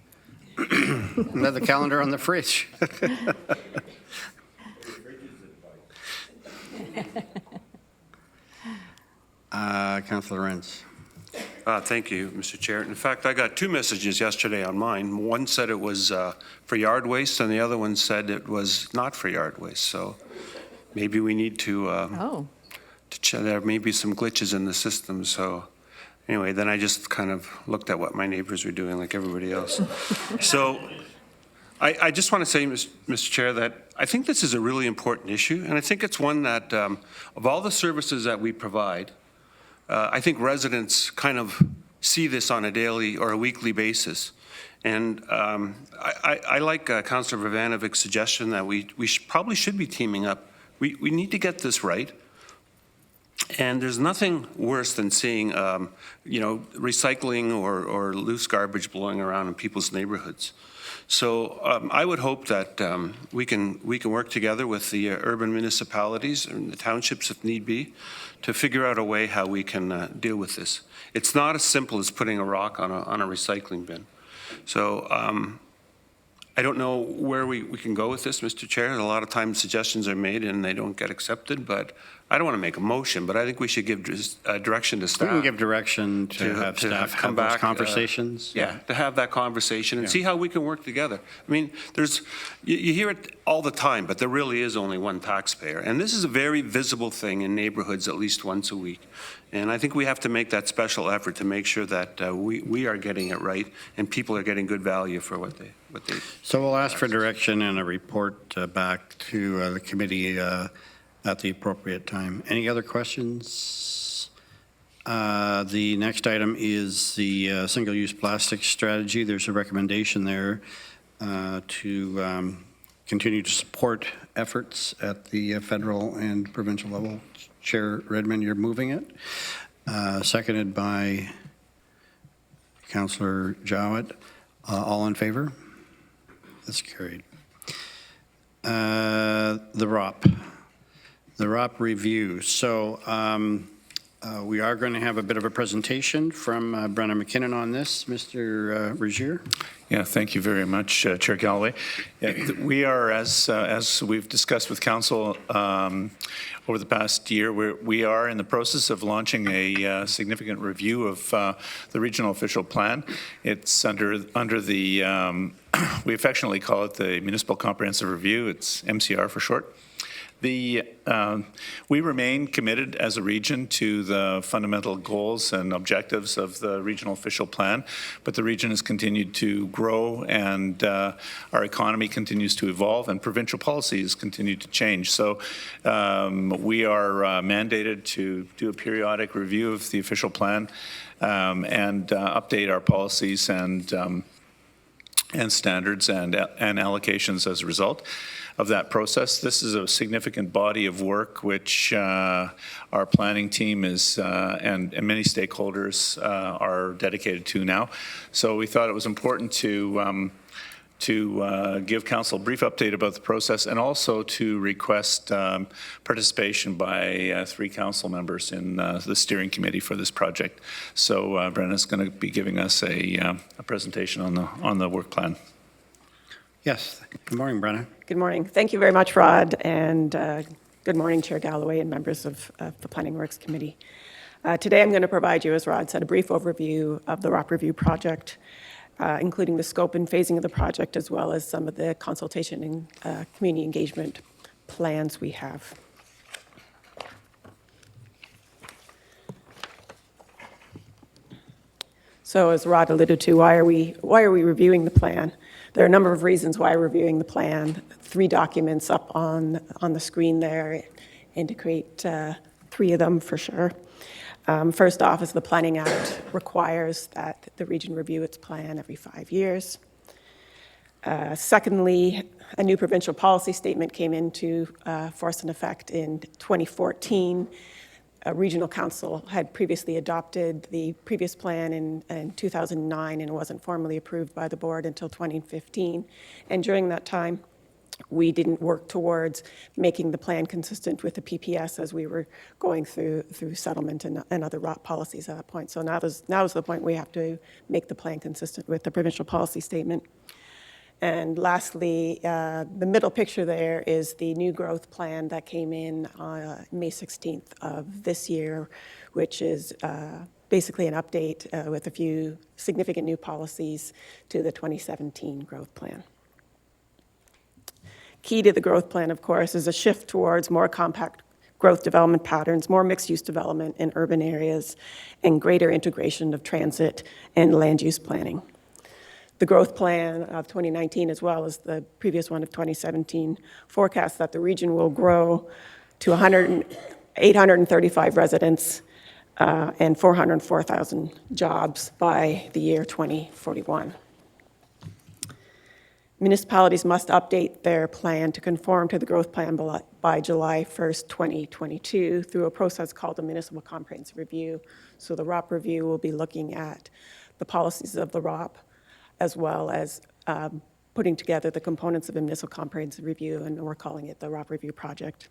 I have the calendar on the fridge. Councillor Rentz. Thank you, Mr. Chair. In fact, I got 2 messages yesterday on mine. One said it was for yard waste, and the other one said it was not for yard waste. So maybe we need to there may be some glitches in the system. So anyway, then I just kind of looked at what my neighbors were doing like everybody else. So I just want to say, Mr. Chair, that I think this is a really important issue, and I think it's one that of all the services that we provide, I think residents kind of see this on a daily or a weekly basis. And I like Councillor Vavanovic's suggestion that we probably should be teaming up. We need to get this right. And there's nothing worse than seeing, recycling or loose garbage blowing around in people's neighborhoods. So I would hope that we can work together with the urban municipalities and the townships, if need be, to figure out a way how we can deal with this. It's not as simple as putting a rock on a recycling bin. So I don't know where we can go with this, Mr. Chair. A lot of times suggestions are made and they don't get accepted, but I don't want to make a motion, but I think we should give direction to staff. We can give direction to have staff come have those back, conversations. To have that conversation and see how we can work together. I mean, you hear it all the time, but there really is only one taxpayer. And this is a very visible thing in neighborhoods at least once a week. And I think we have to make that special effort to make sure that we are getting it right and people are getting good value for what they. So we'll ask for direction and a report back to the committee at the appropriate time. Any other questions? The next item is the single-use plastic strategy. There's a recommendation there to continue to support efforts at the federal and provincial level. Chair Redmond, you're moving it. Seconded by Councillor Jowett. All in favor? That's carried. The ROP review. So we are going to have a bit of a presentation from Brenna McKinnon on this. Mr. Regier? Yeah, thank you very much, Chair Galloway. We are, as we've discussed with Council over the past year, we are in the process of launching a significant review of the regional official plan. It's under the, we affectionately call it the Municipal Comprehensive Review. It's MCR for short. We remain committed as a region to the fundamental goals and objectives of the regional official plan, but the region has continued to grow and our economy continues to evolve and provincial policies continue to change. So we are mandated to do a periodic review of the official plan and update our policies and standards and allocations as a result of that process. This is a significant body of work which our planning team is and many stakeholders are dedicated to now. So we thought it was important to give Council a brief update about the process and also to request participation by 3 Council members in the steering committee for this project. So Brenna's going to be giving us a presentation on the work plan. Yes. Good morning, Brenna. Good morning. Thank you very much, Rod, and good morning, Chair Galloway and members of the Planning Works Committee. Today I'm going to provide you, as Rod said, a brief overview of the ROP review project, including the scope and phasing of the project, as well as some of the consultation and community engagement plans we have. So as Rod alluded to, why are we reviewing the plan? There are a number of reasons why we're reviewing the plan. 3 documents up on the screen there indicate 3 of them for sure. First off is the Planning Act requires that the region review its plan every 5 years. Secondly, a new provincial policy statement came into force and effect in 2014. Regional Council had previously adopted the previous plan in 2009 and it wasn't formally approved by the board until 2015. And during that time, we didn't work towards making the plan consistent with the PPS as we were going through settlement and other ROP policies at that point. So now is the point we have to make the plan consistent with the provincial policy statement. And lastly, the middle picture there is the new growth plan that came in on May 16th of this year, which is basically an update with a few significant new policies to the 2017 growth plan. Key to the growth plan, of course, is a shift towards more compact growth development patterns, more mixed-use development in urban areas, and greater integration of transit and land use planning. The growth plan of 2019, as well as the previous one of 2017, forecasts that the region will grow to 835 residents and 404,000 jobs by the year 2041. Municipalities must update their plan to conform to the growth plan by July 1st, 2022 through a process called the Municipal Comprehensive Review. So the ROP review will be looking at the policies of the ROP as well as putting together the components of a Municipal Comprehensive Review, and we're calling it the ROP Review Project.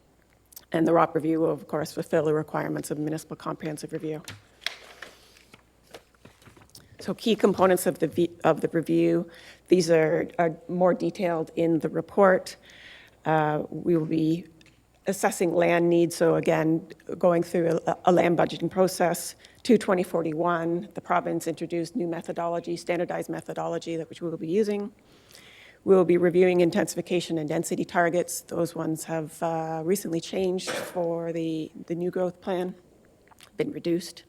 And the ROP Review will, of course, fulfill the requirements of Municipal Comprehensive Review. So key components of the review, these are more detailed in the report. We will be assessing land needs, so again, going through a land budgeting process. To 2041, the province introduced new methodology, standardized methodology which we will be using. We will be reviewing intensification and density targets. Those ones have recently changed for the new growth plan, been reduced.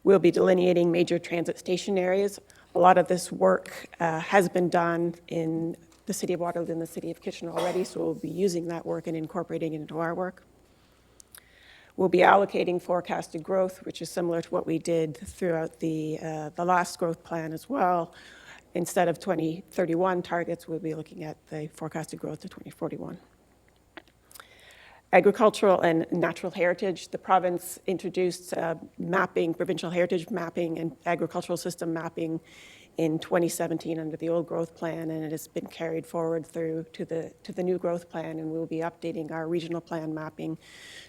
We'll be delineating major transit station areas. A lot of this work has been done in the City of Waterloo and the City of Kitchener already, so we'll be using that work and incorporating it into our work. We'll be allocating forecasted growth, which is similar to what we did throughout the last growth plan as well, instead of 2031 targets, we'll be looking at the forecasted growth to 2041. Agricultural and natural heritage. The province introduced mapping, provincial heritage mapping and agricultural system mapping in 2017 under the old growth plan, and it has been carried forward through to the new growth plan, and we'll be updating our regional plan mapping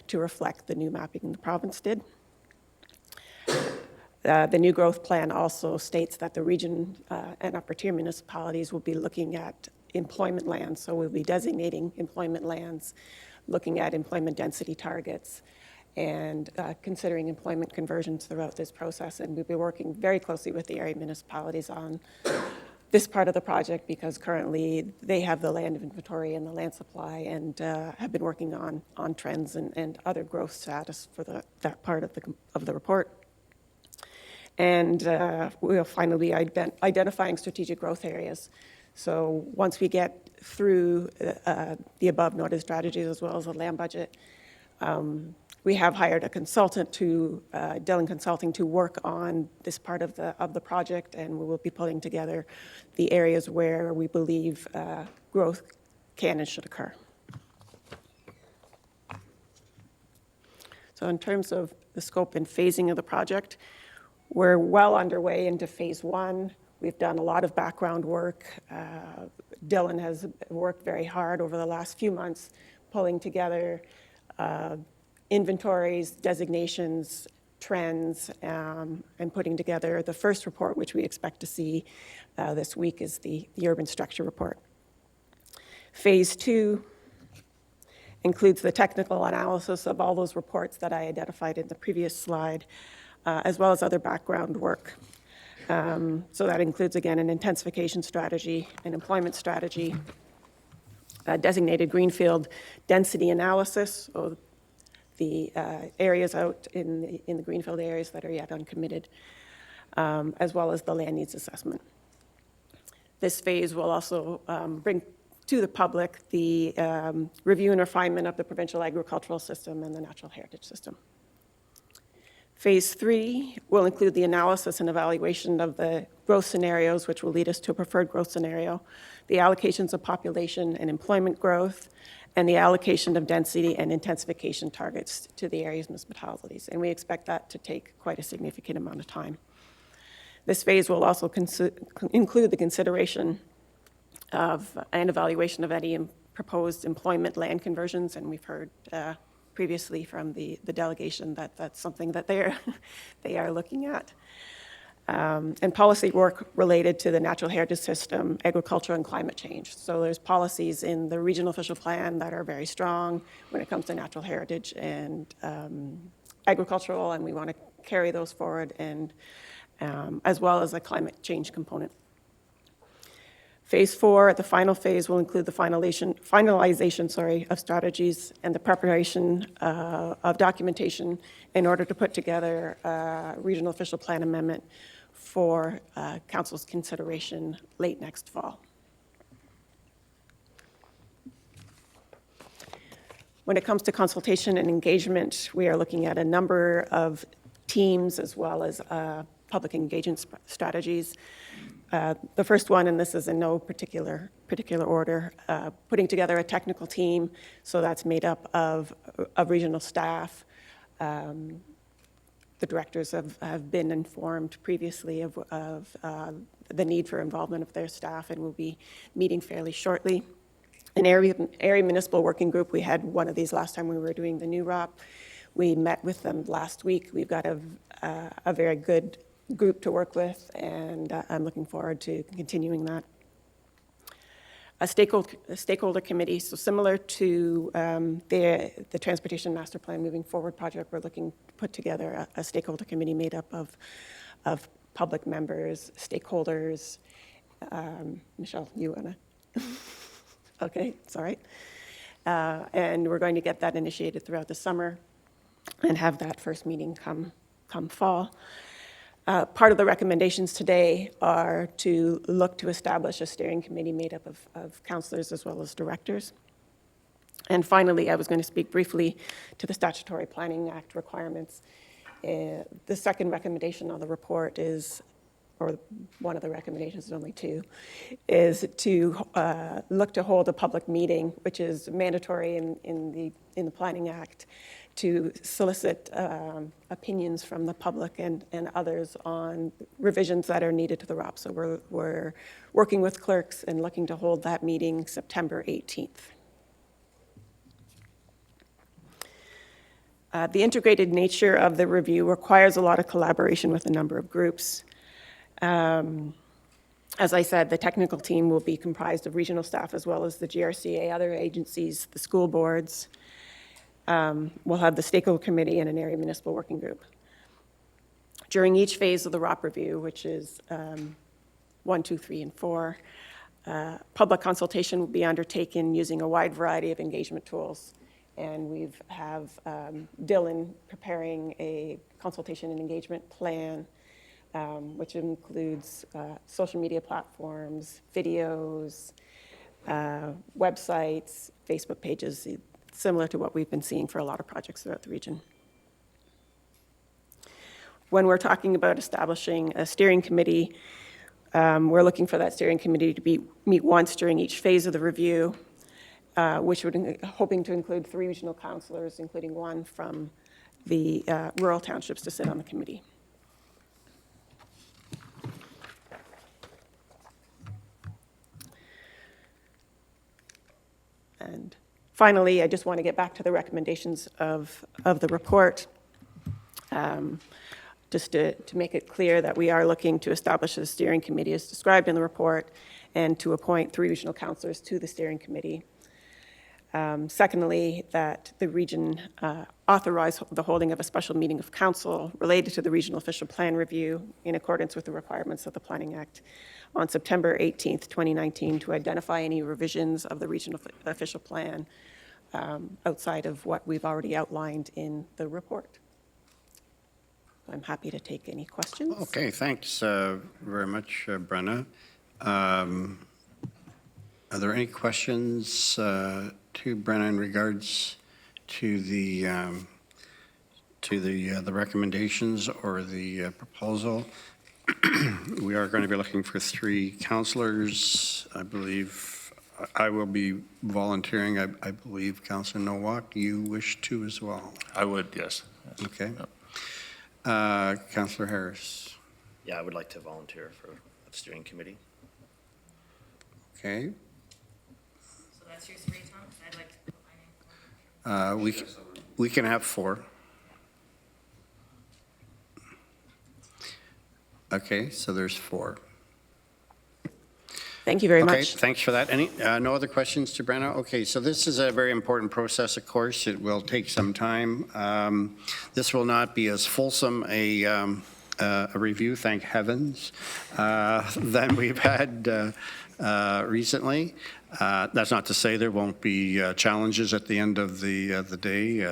to reflect the new mapping the province did. The new growth plan also states that the region and upper-tier municipalities will be looking at employment lands, so we'll be designating employment lands, looking at employment density targets, and considering employment conversions throughout this process. And we'll be working very closely with the area municipalities on this part of the project because currently they have the land inventory and the land supply and have been working on trends and other growth status for that part of the report. And we'll finally be identifying strategic growth areas. So once we get through the above noted strategies as well as the land budget, we have hired a consultant Dillon Consulting to work on this part of the project, and we will be putting together the areas where we believe growth can and should occur. So in terms of the scope and phasing of the project, we're well underway into phase one. We've done a lot of background work. Dillon has worked very hard over the last few months, pulling together inventories, designations, trends, and putting together the first report, which we expect to see this week, is the urban structure report. Phase two includes the technical analysis of all those reports that I identified in the previous slide, as well as other background work. So that includes, again, an intensification strategy, an employment strategy, a designated greenfield density analysis, so the areas out in the greenfield areas that are yet uncommitted, as well as the land needs assessment. This phase will also bring to the public the review and refinement of the provincial agricultural system and the natural heritage system. Phase three will include the analysis and evaluation of the growth scenarios, which will lead us to a preferred growth scenario, the allocations of population and employment growth, and the allocation of density and intensification targets to the area's municipalities. And we expect that to take quite a significant amount of time. This phase will also include the consideration of and evaluation of any proposed employment land conversions, and we've heard previously from the delegation that that's something that they are looking at. And policy work related to the natural heritage system, agriculture, and climate change. So there's policies in the regional official plan that are very strong when it comes to natural heritage and agricultural, and we want to carry those forward, and as well as a climate change component. Phase four, the final phase, will include the finalization of strategies and the preparation of documentation in order to put together a regional official plan amendment for Council's consideration late next fall. When it comes to consultation and engagement, we are looking at a number of teams as well as public engagement strategies. The first one, and this is in no particular order, putting together a technical team, so that's made up of regional staff. The directors have been informed previously of the need for involvement of their staff, and will be meeting fairly shortly. An area municipal working group, we had one of these last time we were doing the new ROP. We met with them last week. We've got a very good group to work with, and I'm looking forward to continuing that. A stakeholder committee, so similar to the Transportation Master Plan Moving Forward project, we're looking to put together a stakeholder committee made up of public members, stakeholders. Michelle, you wanna? Okay, it's all right. And we're going to get that initiated throughout the summer and have that first meeting come fall. Part of the recommendations today are to look to establish a steering committee made up of councillors as well as directors. And finally, I was going to speak briefly to the Statutory Planning Act requirements. The second recommendation on the report is or one of the recommendations, there's only two, is to look to hold a public meeting, which is mandatory in the Planning Act, to solicit opinions from the public and others on revisions that are needed to the ROP. So we're working with clerks and looking to hold that meeting September 18th. The integrated nature of the review requires a lot of collaboration with a number of groups. As I said, the technical team will be comprised of regional staff as well as the GRCA, other agencies, the school boards. We'll have the stakeholder committee and an area municipal working group. During each phase of the ROP review, which is 1, 2, 3, and 4, public consultation will be undertaken using a wide variety of engagement tools. And we have Dylan preparing a consultation and engagement plan, which includes social media platforms, videos, websites, Facebook pages, similar to what we've been seeing for a lot of projects throughout the region. When we're talking about establishing a steering committee, we're looking for that steering committee to meet once during each phase of the review, which would hoping to include 3 regional councillors, including 1 from the rural townships to sit on the committee. And finally, I just want to get back to the recommendations of the report. Just to make it clear that we are looking to establish a steering committee as described in the report and to appoint 3 regional councillors to the steering committee. Secondly, that the region authorize the holding of a special meeting of council related to the regional official plan review in accordance with the requirements of the Planning Act on September 18th, 2019, to identify any revisions of the regional official plan outside of what we've already outlined in the report. I'm happy to take any questions. Okay, thanks very much, Brenna. Are there any questions to Brenna in regards to the recommendations or the proposal? We are going to be looking for 3 councillors. I believe I will be volunteering. I believe Councillor Nowak, you wish to as well. I would, yes. Okay. Yep. Councillor Harris. Yeah, I would like to volunteer for the steering committee. Okay. So that's your 3, Tom? I'd like to put my name forward. We can have 4. Okay, so there's 4. Thank you very Okay, much. thanks for that. Any no other questions to Brenna? Okay, so this is a very important process, of course. It will take some time. This will not be as fulsome a review, thank heavens, than we've had recently. That's not to say there won't be challenges at the end of the day.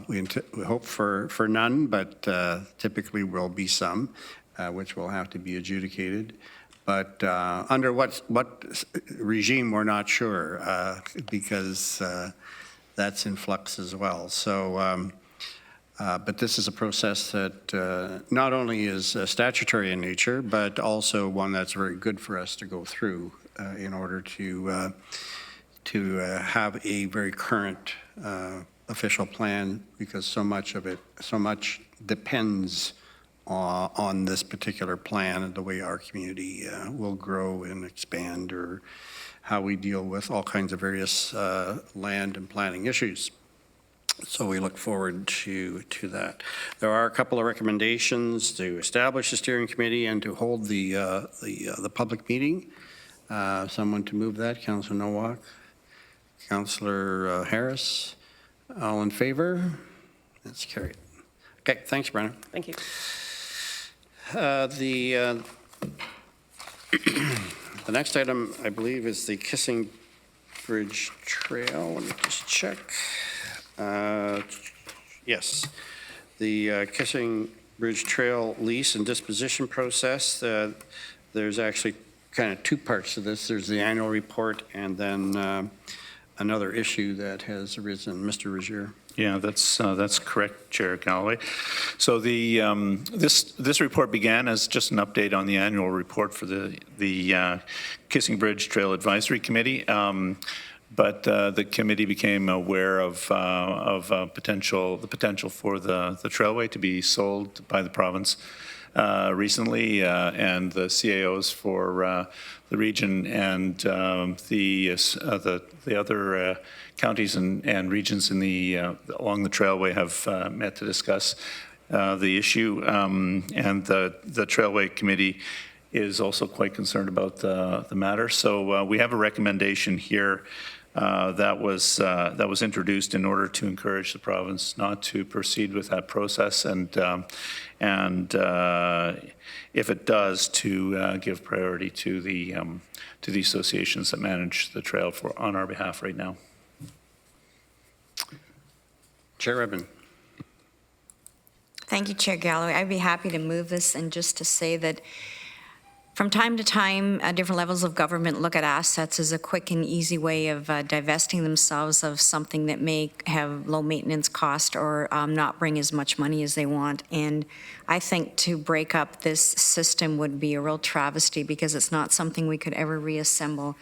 We hope for none, but typically will be some, which will have to be adjudicated. But under what regime, we're not sure, because that's in flux as well. So, but this is a process that not only is statutory in nature, but also one that's very good for us to go through in order to have a very current official plan, because so much depends on this particular plan and the way our community will grow and expand, or how we deal with all kinds of various land and planning issues. So we look forward to that. There are a couple of recommendations to establish a steering committee and to hold the public meeting. Someone to move that, Councillor Nowak, Councillor Harris. All in favor? That's carried. Okay, thanks, Brenna. Thank you. The next item, I believe, is the Kissing Bridge Trail. Let me just check. Yes, the Kissing Bridge Trail lease and disposition process. There's actually kind of 2 parts to this. There's the annual report, and then another issue that has arisen. Mr. Rozier. Yeah, that's correct, Chair Galloway. So the this report began as just an update on the annual report for the Kissing Bridge Trail Advisory Committee. But the committee became aware of the potential for the Trailway to be sold by the province recently, and the CAOs for the region and the other counties and regions in the along the Trailway have met to discuss the issue, and the Trailway Committee is also quite concerned about the matter. So we have a recommendation here that was introduced in order to encourage the province not to proceed with that process, and if it does, to give priority to the associations that manage the trail on our behalf right now. Chair Redmond. Thank you, Chair Galloway. I'd be happy to move this, and just to say that from time to time, different levels of government look at assets as a quick and easy way of divesting themselves of something that may have low maintenance cost or not bring as much money as they want. And I think to break up this system would be a real travesty, because it's not something we could ever reassemble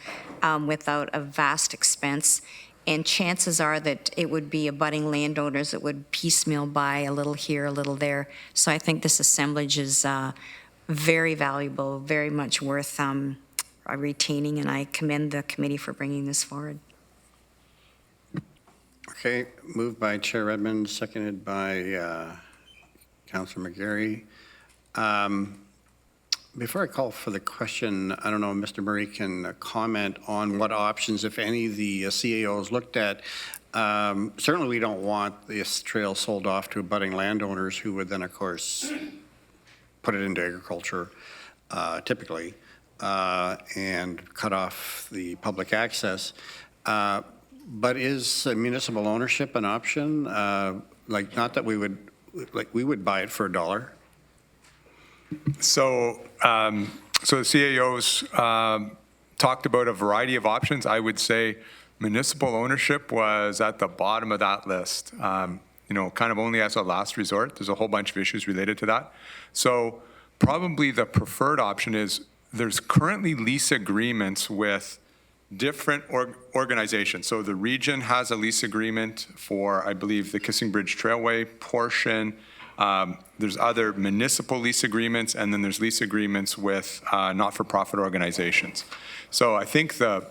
without a vast expense. And chances are that it would be abutting landowners that would piecemeal buy a little here, a little there. So I think this assemblage is very valuable, very much worth retaining, and I commend the committee for bringing this forward. Okay, moved by Chair Redmond, seconded by Councillor McGarry. Before I call for the question, I don't know if Mr. Murray can comment on what options, if any, the CAOs looked at. Certainly we don't want this trail sold off to abutting landowners who would then, of course, put it into agriculture, typically, and cut off the public access. But is municipal ownership an option? Like, not that we would buy it for $1. So the CAOs talked about a variety of options. I would say municipal ownership was at the bottom of that list. Kind of only as a last resort. There's a whole bunch of issues related to that. So probably the preferred option is there's currently lease agreements with different organizations. So the region has a lease agreement for, I believe, the Kissing Bridge Trailway portion. There's other municipal lease agreements, and then there's lease agreements with not-for-profit organizations. So I think the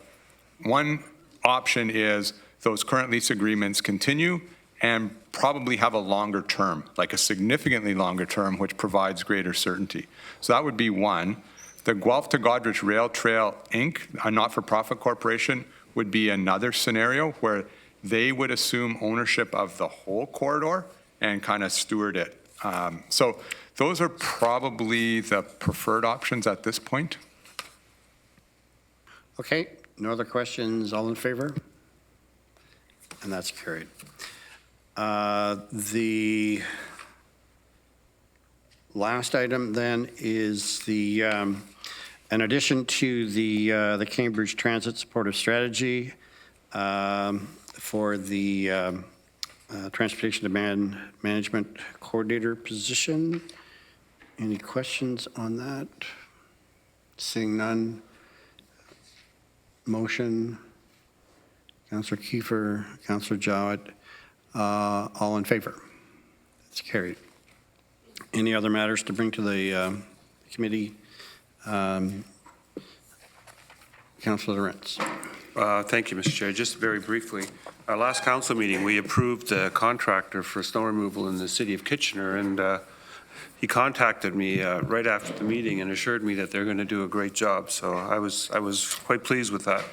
one option is those current lease agreements continue and probably have a longer term, like a significantly longer term, which provides greater certainty. So that would be one. The Guelph to Godrich Rail Trail, Inc., a not-for-profit corporation, would be another scenario where they would assume ownership of the whole corridor and kind of steward it. So those are probably the preferred options at this point. Okay, no other questions, all in favor? And that's carried. The last item then is the, in addition to the Cambridge Transit Supportive Strategy for the Transportation Demand Management Coordinator position. Any questions on that? Seeing none. Motion. Councillor Kiefer, Councillor Jowett, all in favor? It's carried. Any other matters to bring to the committee? Councillor Lawrence. Thank you, Mr. Chair. Just very briefly, our last council meeting, we approved a contractor for snow removal in the city of Kitchener, and he contacted me right after the meeting and assured me that they're going to do a great job. So I was quite pleased with that.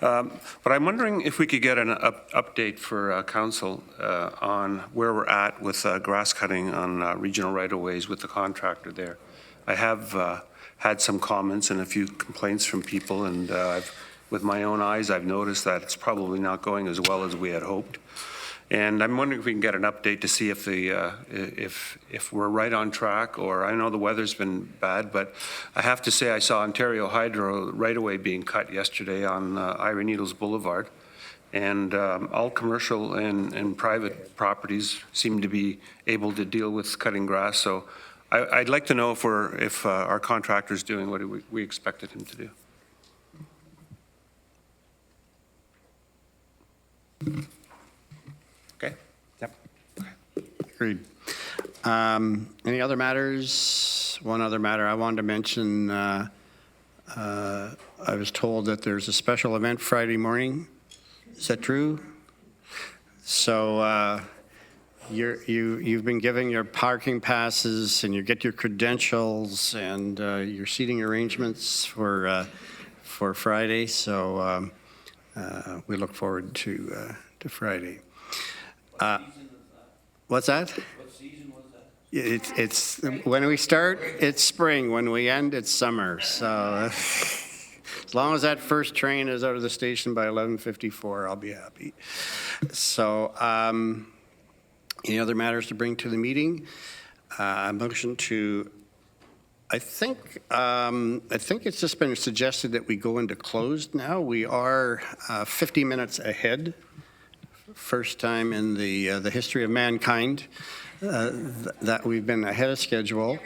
But I'm wondering if we could get an update for council on where we're at with grass cutting on regional right-of-ways with the contractor there. I have had some comments and a few complaints from people, and with my own eyes, I've noticed that it's probably not going as well as we had hoped. And I'm wondering if we can get an update to see if the if we're right on track, or I know the weather's been bad, but I have to say I saw Ontario Hydro right away being cut yesterday on Iron Needles Boulevard. And all commercial and private properties seem to be able to deal with cutting grass. So I'd like to know if our contractor's doing what we expected him to do. Okay? Yep. Agreed. Any other matters? One other matter I wanted to mention, I was told that there's a special event Friday morning. Is that true? So you've been giving your parking passes and you get your credentials and your seating arrangements for Friday. So we look forward to Friday. What's that? What season was that? It's when we start, it's spring. When we end, it's summer. So as long as that first train is out of the station by 11:54, I'll be happy. So any other matters to bring to the meeting? Motion to. I think it's just been suggested that we go into closed now. We are 50 minutes ahead. First time in the history of mankind that we've been ahead of schedule.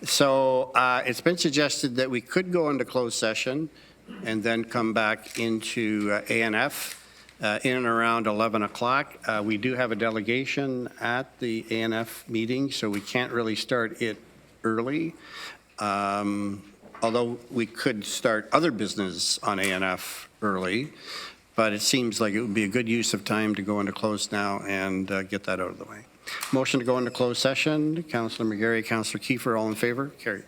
So it's been suggested that we could go into closed session and then come back into ANF in and around 11 o'clock. We do have a delegation at the ANF meeting, so we can't really start it early. Although we could start other business on ANF early. But it seems like it would be a good use of time to go into closed now and get that out of the way. Motion to go into closed session. Councillor McGarry, Councillor Kiefer, all in favor? Carried.